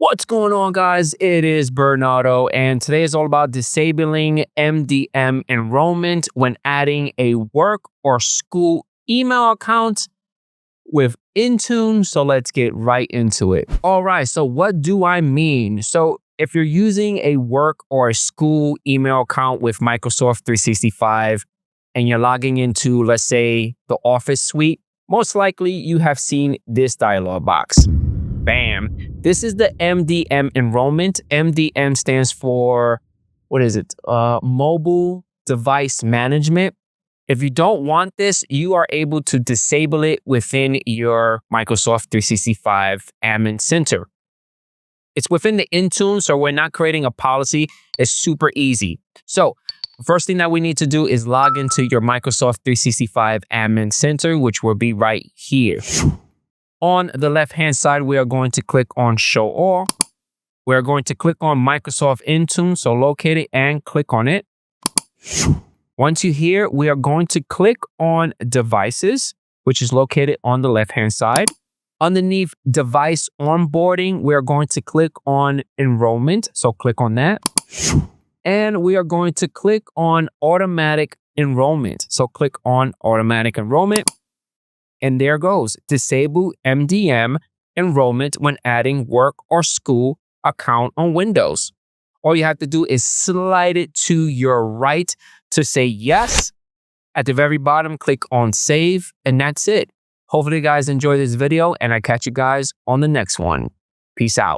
What's going on, guys? It is Bernardo, and today is all about disabling MDM enrollment when adding a work or school email account with Intune. So let's get right into it. All right, so what do I mean? So if you're using a work or a school email account with Microsoft 365 and you're logging into, let's say, the Office suite, most likely you have seen this dialog box. Bam. This is the MDM enrollment. MDM stands for, mobile device management. If you don't want this, you are able to disable it within your Microsoft 365 Admin Center. It's within the Intune, so we're not creating a policy. It's super easy. So the first thing that we need to do is log into your Microsoft 365 Admin Center, which will be right here. On the left-hand side, we are going to click on Show All. We're going to click on Microsoft Intune, so locate it and click on it. Once you're here, we are going to click on Devices, which is located on the left-hand side. Underneath Device Onboarding, we are going to click on Enrollment, so click on that. And we are going to click on Automatic Enrollment, so click on Automatic Enrollment. And there goes, disable MDM enrollment when adding work or school account on Windows. All you have to do is slide it to your right to say yes. At the very bottom, click on save, and that's it. Hopefully you guys enjoy this video, and I catch you guys on the next one. Peace out.